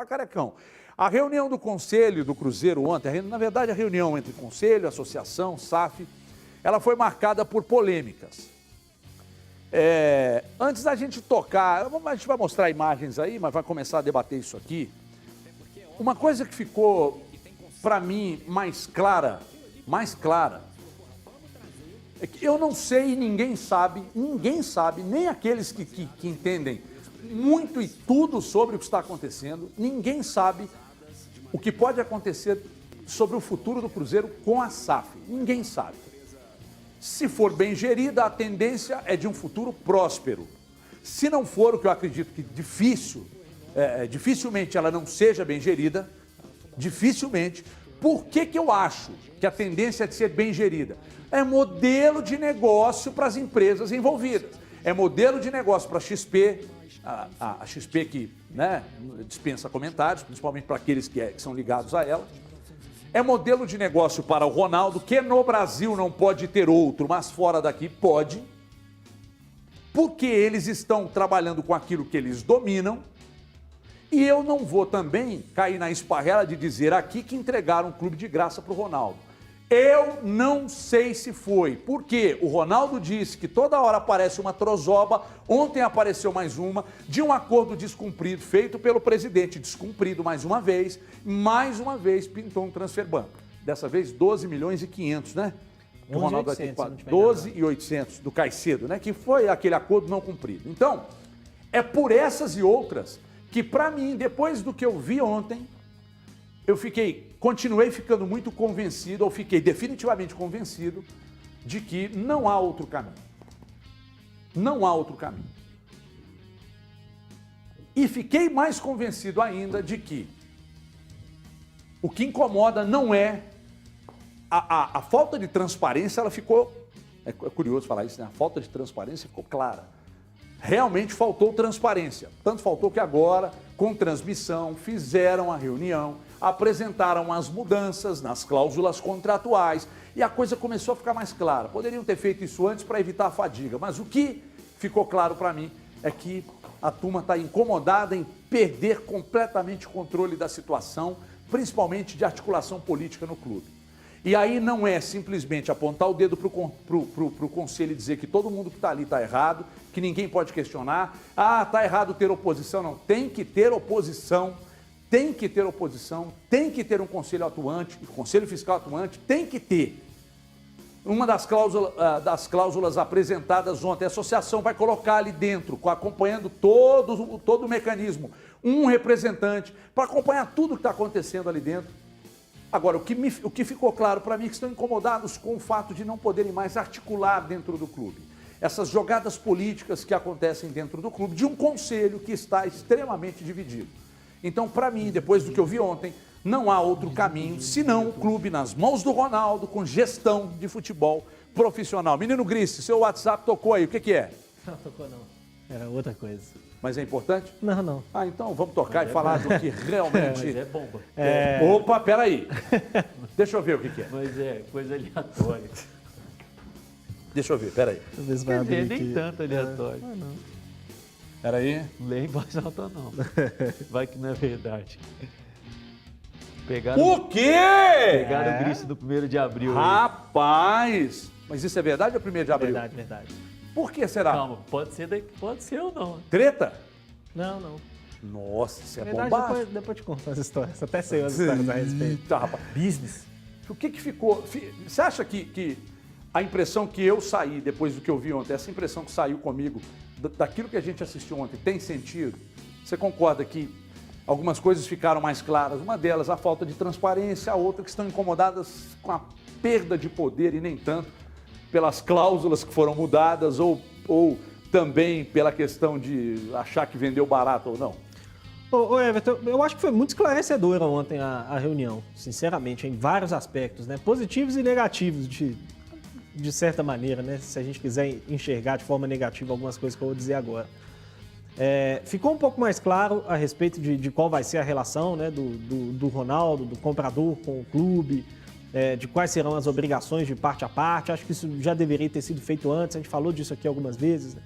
Carecão, a reunião do Conselho do Cruzeiro ontem, na verdade a reunião entre Conselho, Associação, SAF, ela foi marcada por polêmicas. Antes da gente tocar, a gente vai mostrar imagens aí, mas vai começar a debater isso aqui. Uma coisa que ficou, para mim, mais clara, é que eu não sei e ninguém sabe, nem aqueles que entendem muito e tudo sobre o que está acontecendo, ninguém sabe o que pode acontecer sobre o futuro do Cruzeiro com a SAF. Ninguém sabe. Se for bem gerida, a tendência é de um futuro próspero. Se não for, o que eu acredito que dificilmente ela não seja bem gerida, dificilmente. Por que eu acho que a tendência é de ser bem gerida? É modelo de negócio para as empresas envolvidas. É modelo de negócio para a XP, a XP que, né, dispensa comentários, principalmente para aqueles que são ligados a ela. É modelo de negócio para o Ronaldo, que no Brasil não pode ter outro, mas fora daqui pode. Porque eles estão trabalhando com aquilo que eles dominam. E eu não vou também cair na esparrela de dizer aqui que entregaram um clube de graça para o Ronaldo. Eu não sei se foi, porque o Ronaldo disse que toda hora aparece uma trozoba, ontem apareceu mais uma, de um acordo descumprido, feito pelo presidente, descumprido mais uma vez pintou um transfer ban. Dessa vez 12 milhões e 500, né? O Ronaldo vai ter 12 e 800 do Caicedo, né? Que foi aquele acordo não cumprido. Então, é por essas e outras que, para mim, depois do que eu vi ontem, continuei ficando muito convencido, ou fiquei definitivamente convencido, de que não há outro caminho. Não há outro caminho. E fiquei mais convencido ainda de que o que incomoda não é a falta de transparência, ela ficou, é curioso falar isso, né? A falta de transparência ficou clara. Realmente faltou transparência. Tanto faltou que agora, com transmissão, fizeram a reunião, apresentaram as mudanças nas cláusulas contratuais e a coisa começou a ficar mais clara. Poderiam ter feito isso antes para evitar a fadiga, mas o que ficou claro para mim é que a turma está incomodada em perder completamente o controle da situação, principalmente de articulação política no clube. E aí não é simplesmente apontar o dedo para o conselho e dizer que todo mundo que está ali está errado, que ninguém pode questionar. Ah, está errado ter oposição. Não, tem que ter oposição, tem que ter oposição, tem que ter um conselho atuante, um conselho fiscal atuante, tem que ter. Uma das cláusulas apresentadas ontem, a associação vai colocar ali dentro, acompanhando todo o mecanismo, um representante para acompanhar tudo que está acontecendo ali dentro. Agora, o que ficou claro para mim é que estão incomodados com o fato de não poderem mais articular dentro do clube. Essas jogadas políticas que acontecem dentro do clube, de um conselho que está extremamente dividido. Então, para mim, depois do que eu vi ontem, não há outro caminho, senão o clube nas mãos do Ronaldo, com gestão de futebol profissional. Menino Grice, seu WhatsApp tocou aí, o que é? Não tocou não, era outra coisa. Mas é importante? Não, não. Ah, então vamos tocar e falar do que realmente... Mas é bomba. Opa, peraí. Deixa eu ver o que é. Mas é coisa aleatória. Deixa eu ver, peraí. Quer dizer, nem tanto aleatório. Não. Peraí. Lê em voz alta não. Vai que não é verdade. O quê? Pegaram o Grice do 1º de abril. Rapaz! Mas isso é verdade ou é 1º de abril? Verdade. Por que será? Calma, pode ser ou não. Treta? Não. Nossa, isso é Verdade, bombástico. depois eu te conto as histórias. Até sei as histórias a respeito. Tá, rapaz. Business. O que ficou... Você acha que a impressão que eu saí depois do que eu vi ontem, essa impressão que saiu comigo, daquilo que a gente assistiu ontem, tem sentido? Você concorda que algumas coisas ficaram mais claras? Uma delas, a falta de transparência, a outra que estão incomodadas com a perda de poder e nem tanto pelas cláusulas que foram mudadas ou também pela questão de achar que vendeu barato ou não? Ô Everton, eu acho que foi muito esclarecedora ontem a reunião, sinceramente, em vários aspectos, né? Positivos e negativos, de certa maneira, né? Se a gente quiser enxergar de forma negativa algumas coisas que eu vou dizer agora. Ficou um pouco mais claro a respeito de qual vai ser a relação, né, do Ronaldo, do comprador com o clube, de quais serão as obrigações de parte a parte. Acho que isso já deveria ter sido feito antes, a gente falou disso aqui algumas vezes, né?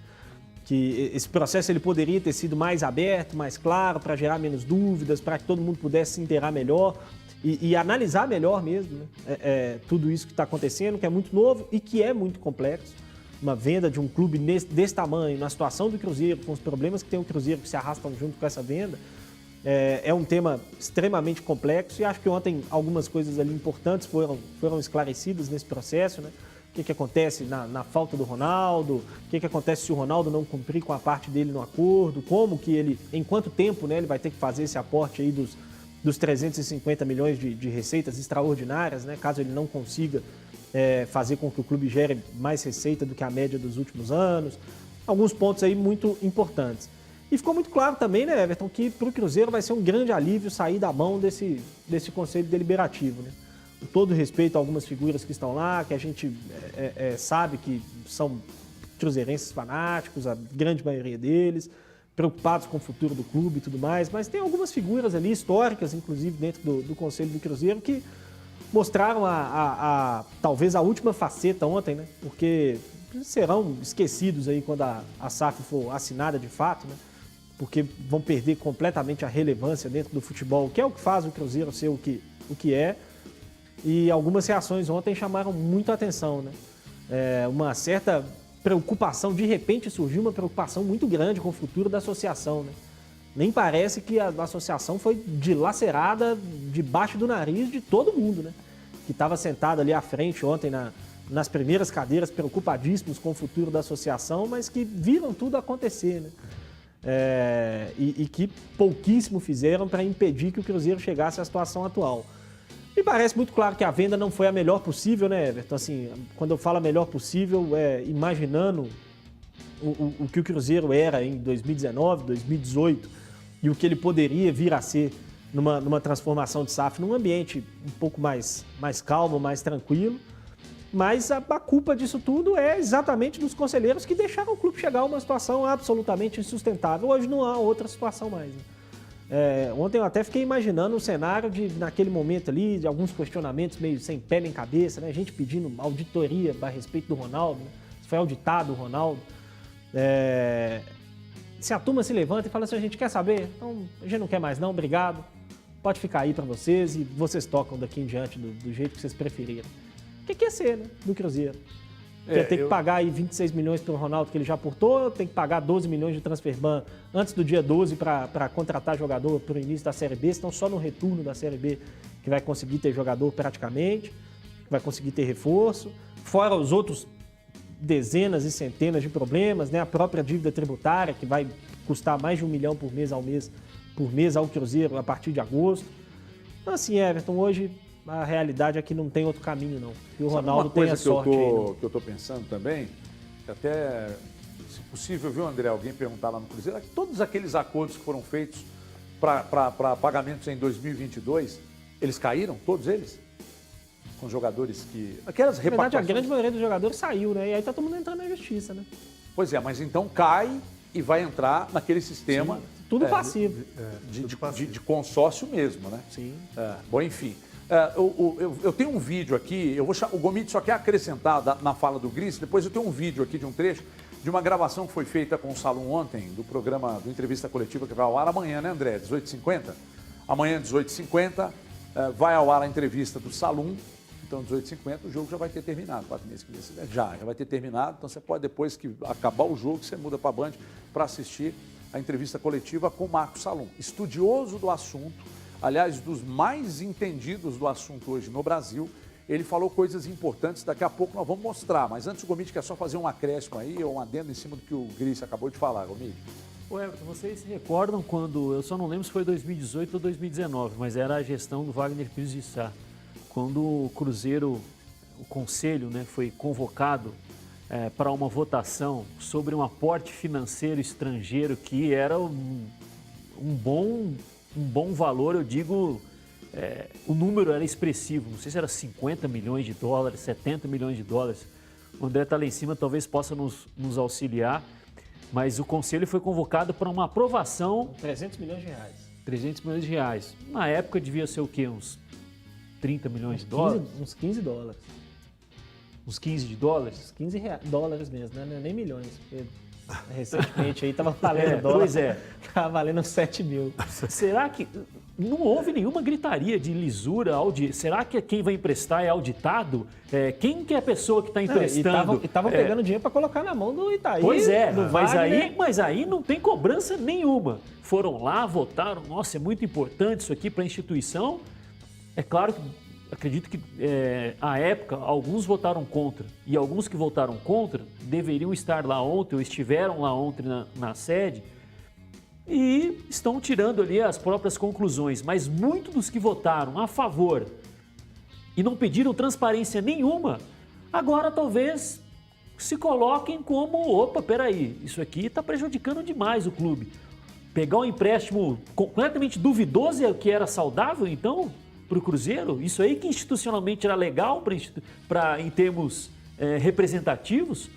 que esse processo ele poderia ter sido mais aberto, mais claro, para gerar menos dúvidas, para que todo mundo pudesse se inteirar melhor e analisar melhor mesmo, né? Tudo isso que está acontecendo, que é muito novo e que é muito complexo. Uma venda de um clube desse tamanho, na situação do Cruzeiro, com os problemas que tem o Cruzeiro que se arrastam junto com essa venda, é um tema extremamente complexo e acho que ontem algumas coisas ali importantes foram esclarecidas nesse processo, né? O que acontece na falta do Ronaldo, o que acontece se o Ronaldo não cumprir com a parte dele no acordo, como que ele, em quanto tempo, né, ele vai ter que fazer esse aporte aí dos 350 milhões de receitas extraordinárias, né, caso ele não consiga fazer com que o clube gere mais receita do que a média dos últimos anos. Alguns pontos aí muito importantes. E ficou muito claro também, né, Everton, que para o Cruzeiro vai ser um grande alívio sair da mão desse Conselho Deliberativo, né? Com todo respeito a algumas figuras que estão lá, que a gente sabe que são cruzeirenses fanáticos, a grande maioria deles, preocupados com o futuro do clube e tudo mais, mas tem algumas figuras ali históricas, inclusive dentro do Conselho do Cruzeiro, que mostraram talvez a última faceta ontem, né? Porque serão esquecidos aí quando a SAF for assinada de fato, né? Porque vão perder completamente a relevância dentro do futebol, que é o que faz o Cruzeiro ser o que é. E algumas reações ontem chamaram muito a atenção, né? Uma certa preocupação, de repente surgiu uma preocupação muito grande com o futuro da associação, né? Nem parece que a associação foi dilacerada debaixo do nariz de todo mundo, né? Que estava sentado ali à frente ontem nas primeiras cadeiras, preocupadíssimos com o futuro da associação, mas que viram tudo acontecer, né? E que pouquíssimo fizeram para impedir que o Cruzeiro chegasse à situação atual. Me parece muito claro que a venda não foi a melhor possível, né, Everton? Assim, quando eu falo a melhor possível, imaginando o que o Cruzeiro era em 2019, 2018 e o que ele poderia vir a ser numa transformação de SAF, num ambiente um pouco mais calmo, mais tranquilo. Mas a culpa disso tudo é exatamente dos conselheiros que deixaram o clube chegar a uma situação absolutamente insustentável. Hoje não há outra situação mais, né? Ontem eu até fiquei imaginando um cenário naquele momento ali, de alguns questionamentos meio sem pé nem cabeça, né? Gente pedindo auditoria a respeito do Ronaldo, né? Se foi auditado o Ronaldo. Se a turma se levanta e fala assim, a gente quer saber? Então, a gente não quer mais não, obrigado. Pode ficar aí para vocês e vocês tocam daqui em diante do jeito que vocês preferirem. O que ia ser, né, do Cruzeiro? Ia ter que pagar aí 26 milhões pelo Ronaldo que ele já aportou, tem que pagar 12 milhões de transferban antes do dia 12 para contratar jogador para o início da Série B, então só no retorno da Série B que vai conseguir ter jogador praticamente, que vai conseguir ter reforço, fora os outros dezenas e centenas de problemas, né? A própria dívida tributária que vai custar mais de R$1 milhão por mês ao Cruzeiro a partir de agosto. Então assim, Everton, hoje a realidade é que não tem outro caminho, não. E o Ronaldo tem a sorte aí. Que eu estou pensando também, que até, se possível, viu, André, alguém perguntar lá no Cruzeiro, todos aqueles acordos que foram feitos para pagamentos em 2022, eles caíram, todos eles? Com jogadores que... Aquelas repactuações... Na verdade, a grande maioria dos jogadores saiu, né? E aí tá todo mundo entrando na justiça, né? Pois é, mas então cai e vai entrar naquele sistema... Sim, tudo passivo. De consórcio mesmo, né? Sim. Bom, enfim... Eu tenho um vídeo aqui, o Gomide só quer acrescentar na fala do Gris, depois eu tenho um vídeo aqui de um trecho de uma gravação que foi feita com o Salum ontem, do programa, do Entrevista Coletiva que vai ao ar amanhã, né, André? 18h50? Amanhã, 18h50, vai ao ar a entrevista do Salum, então 18h50 o jogo já vai ter terminado, 4 meses, 15 meses, já vai ter terminado, então você pode, depois que acabar o jogo, você muda para a Band para assistir a entrevista coletiva com o Marco Salum, estudioso do assunto, aliás, dos mais entendidos do assunto hoje no Brasil. Ele falou coisas importantes, daqui a pouco nós vamos mostrar. Mas antes o Gomide quer só fazer um acréscimo aí, ou um adendo em cima do que o Gris acabou de falar, Gomide. Ô Everton, vocês se recordam quando, eu só não lembro se foi 2018 ou 2019, mas era a gestão do Wagner Pires de Sá, quando o Cruzeiro, o Conselho, né, foi convocado para uma votação sobre um aporte financeiro estrangeiro que era um bom valor, eu digo, o número era expressivo, não sei se era 50 milhões de dólares, 70 milhões de dólares. O André está lá em cima, talvez possa nos auxiliar, mas o Conselho foi convocado para uma aprovação... 300 milhões de reais. 300 milhões de reais. Na época devia ser o quê? Uns 30 milhões de dólares? Uns 15 dólares. Uns 15 de dólares? Uns 15 dólares mesmo, né? Nem milhões. recentemente aí, tava valendo dólar. Pois é. Tava valendo 7 mil. Será que não houve nenhuma gritaria de lisura? Será que quem vai emprestar é auditado? Quem que é a pessoa que está emprestando? E estavam pegando dinheiro para colocar na mão do Itaí. Pois é, do mas aí não tem cobrança nenhuma. Foram lá, votaram, nossa, é muito importante isso aqui para a instituição. É claro que, acredito que à época, alguns votaram contra. E alguns que votaram contra deveriam estar lá ontem, ou estiveram lá ontem na sede, e estão tirando ali as próprias conclusões. Mas muitos dos que votaram a favor e não pediram transparência nenhuma, agora talvez se coloquem como, opa, peraí, isso aqui está prejudicando demais o clube. Pegar um empréstimo completamente duvidoso, que era saudável, então, para o Cruzeiro, isso aí que institucionalmente era legal em termos representativos,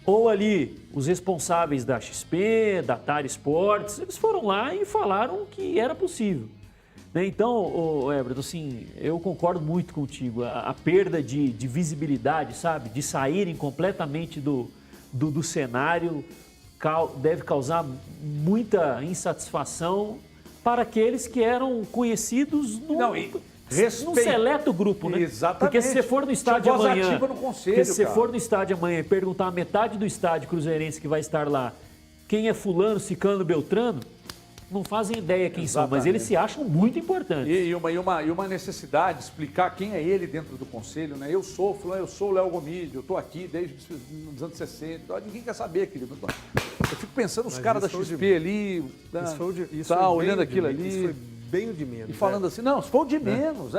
ou ali os responsáveis da XP, da Atari Sports, eles foram lá e falaram que era possível. Então, Everton, assim, eu concordo muito contigo. A perda de visibilidade, sabe? De saírem completamente do cenário deve causar muita insatisfação para aqueles que eram conhecidos num seleto grupo, né? Exatamente. Porque se você for no estádio amanhã, no conselho, porque se você for no estádio amanhã e perguntar a metade do estádio cruzeirense que vai estar lá, quem é fulano, ciclano, beltrano, não fazem ideia quem são, mas eles se acham muito importantes. E uma necessidade de explicar quem é ele dentro do conselho, né? Eu sou fulano, eu sou o Léo Gomide, eu estou aqui desde os anos 60, ninguém quer saber, querido. Eu fico pensando os caras da XP ali, olhando aquilo ali. Isso foi bem o de menos. E falando assim, não, se for o de menos.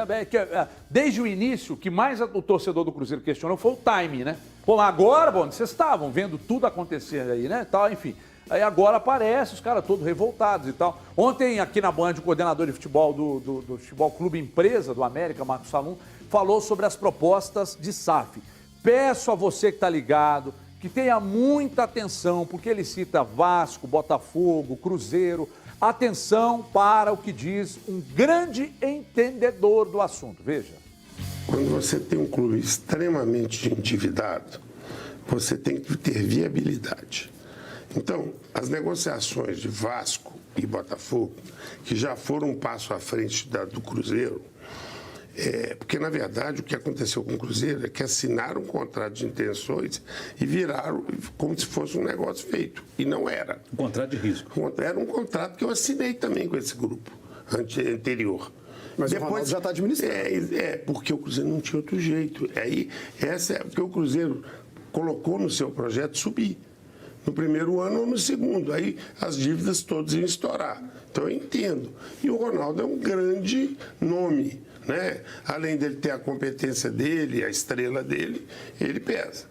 Desde o início, o que mais o torcedor do Cruzeiro questionou foi o time, né? Pô, agora, vocês estavam vendo tudo acontecer aí, né? Tal, enfim. Aí agora aparece os caras todos revoltados e tal. Ontem, aqui na Band, o coordenador de futebol do Futebol Clube Empresa do América, Marcos Salum, falou sobre as propostas de SAF. Peço a você que está ligado, que tenha muita atenção, porque ele cita Vasco, Botafogo, Cruzeiro. Atenção para o que diz um grande entendedor do assunto. Veja. Quando você tem um clube extremamente endividado, você tem que ter viabilidade. Então, as negociações de Vasco e Botafogo, que já foram um passo à frente do Cruzeiro, porque, na verdade, o que aconteceu com o Cruzeiro é que assinaram um contrato de intenções e viraram como se fosse um negócio feito. E não era. Um contrato de risco. Era um contrato que eu assinei também com esse grupo anterior. Mas depois, o Ronaldo já está administrando. Porque o Cruzeiro não tinha outro jeito. Porque o Cruzeiro colocou no seu projeto subir. No primeiro ano ou no segundo. Aí as dívidas todas iam estourar. Então eu entendo. E o Ronaldo é um grande nome, né? Além dele ter a competência dele, a estrela dele, ele pesa.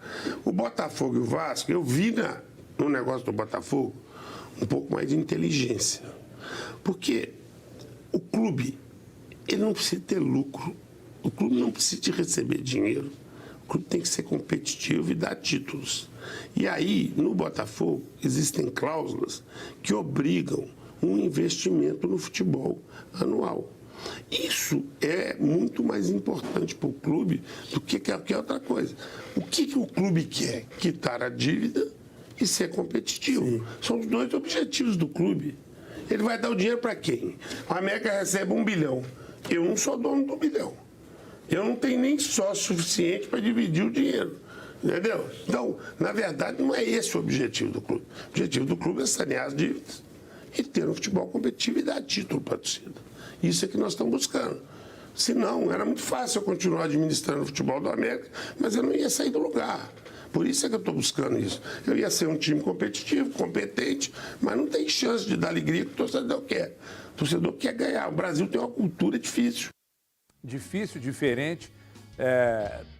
O Botafogo e o Vasco, eu vi no negócio do Botafogo um pouco mais de inteligência. Porque o clube, ele não precisa ter lucro. O clube não precisa de receber dinheiro. O clube tem que ser competitivo e dar títulos. E aí, no Botafogo, existem cláusulas que obrigam um investimento no futebol anual. Isso é muito mais importante para o clube do que qualquer outra coisa. O que o clube quer? Quitar a dívida e ser competitivo. Sim. São os dois objetivos do clube. Ele vai dar o dinheiro para quem? O América recebe 1 bilhão. Eu não sou dono do bilhão. Eu não tenho nem sócio suficiente para dividir o dinheiro. Entendeu? Então, na verdade, não é esse o objetivo do clube. O objetivo do clube é sanear as dívidas e ter um futebol competitivo e dar título para a torcida. Isso é que nós estamos buscando. Se não, era muito fácil eu continuar administrando o futebol do América, mas eu não ia sair do lugar. Por isso é que eu estou buscando isso. Eu ia ser um time competitivo, competente, mas não tem chance de dar alegria que o torcedor quer. O torcedor quer ganhar. O Brasil tem uma cultura difícil. Difícil, diferente.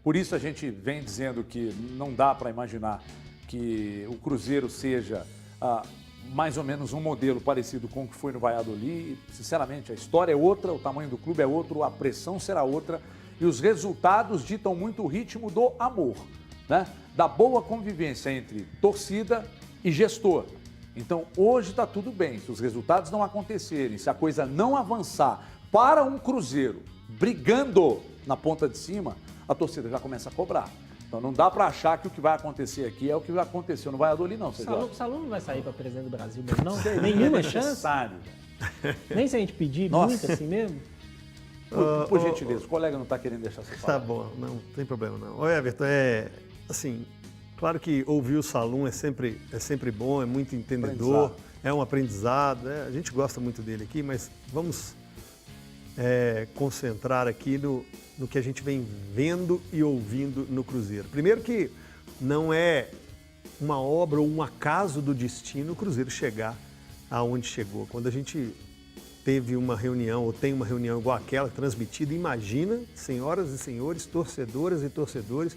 Por isso a gente vem dizendo que não dá para imaginar que o Cruzeiro seja mais ou menos um modelo parecido com o que foi no Valladolid. Sinceramente, a história é outra, o tamanho do clube é outro, a pressão será outra e os resultados ditam muito o ritmo do amor, né? Da boa convivência entre torcida e gestor. Então, hoje está tudo bem. Se os resultados não acontecerem, se a coisa não avançar para um Cruzeiro brigando na ponta de cima, a torcida já começa a cobrar. Então não dá para achar que o que vai acontecer aqui é o que aconteceu no Valladolid, não. O Salum não vai sair para presidente do Brasil mesmo, não? Nenhuma chance? Necessário. Nem se a gente pedir Nossa. muito assim mesmo? Por gentileza, o colega não está querendo deixar você falar. Tá bom, não tem problema não. Ô Everton, assim, claro que ouvir o Salum é sempre bom, é muito entendedor, é um aprendizado, a gente gosta muito dele aqui, mas vamos concentrar aqui no que a gente vem vendo e ouvindo no Cruzeiro. Primeiro que não é uma obra ou um acaso do destino o Cruzeiro chegar aonde chegou. Quando a gente teve uma reunião, ou tem uma reunião igual aquela, transmitida, imagina, senhoras e senhores, torcedoras e torcedores,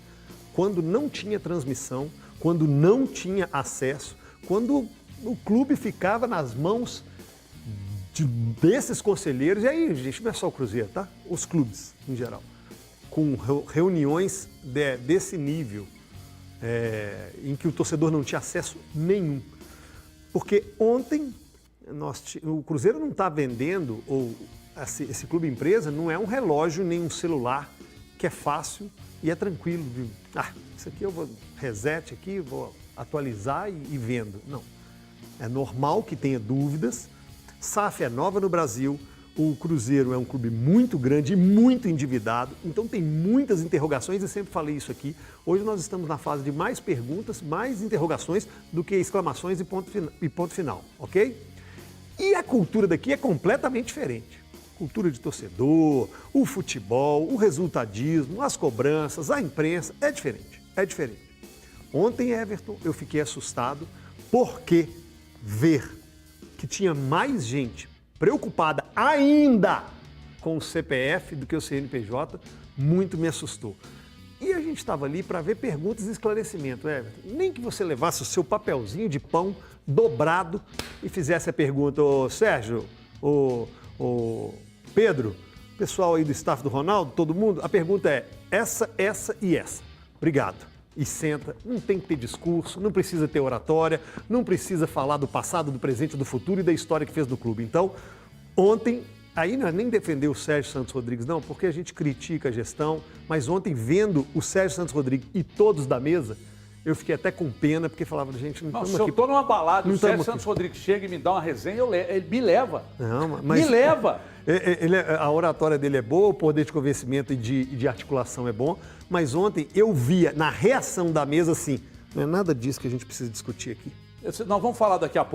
quando não tinha transmissão, quando não tinha acesso, quando o clube ficava nas mãos desses conselheiros, e aí, gente, não é só o Cruzeiro, tá? Os clubes, em geral, com reuniões desse nível, em que o torcedor não tinha acesso nenhum. Porque ontem, o Cruzeiro não está vendendo, ou esse clube empresa não é um relógio nem um celular que é fácil e é tranquilo. Isso aqui eu vou reset aqui, vou atualizar e vendo. Não. É normal que tenha dúvidas. SAF é nova no Brasil, o Cruzeiro é um clube muito grande e muito endividado, então tem muitas interrogações, e sempre falei isso aqui. Hoje nós estamos na fase de mais perguntas, mais interrogações do que exclamações e ponto final, ok? E a cultura daqui é completamente diferente. Cultura de torcedor, o futebol, o resultadismo, as cobranças, a imprensa, é diferente, é diferente. Ontem, Everton, eu fiquei assustado porque ver que tinha mais gente preocupada ainda com o CPF do que o CNPJ, muito me assustou. E a gente estava ali para ver perguntas e esclarecimento, Everton. Nem que você levasse o seu papelzinho de pão dobrado e fizesse a pergunta, ô Sérgio, ô Pedro, pessoal aí do staff do Ronaldo, todo mundo, a pergunta é essa e essa. Obrigado. E senta, não tem que ter discurso, não precisa ter oratória, não precisa falar do passado, do presente, do futuro e da história que fez do clube. Então, ontem, aí não é nem defender o Sérgio Santos Rodrigues, não, porque a gente critica a gestão, mas ontem, vendo o Sérgio Santos Rodrigues e todos da mesa, eu fiquei até com pena, porque falava, gente, não estamos aqui. Se eu estou numa balada e o Sérgio aqui. Santos Rodrigues chega e me dá uma resenha, ele me leva. Não, mas... Me leva! A oratória dele é boa, o poder de convencimento e de articulação é bom, mas ontem eu via na reação da mesa assim, não é nada disso que a gente precisa discutir aqui. Nós vamos falar daqui a pouco.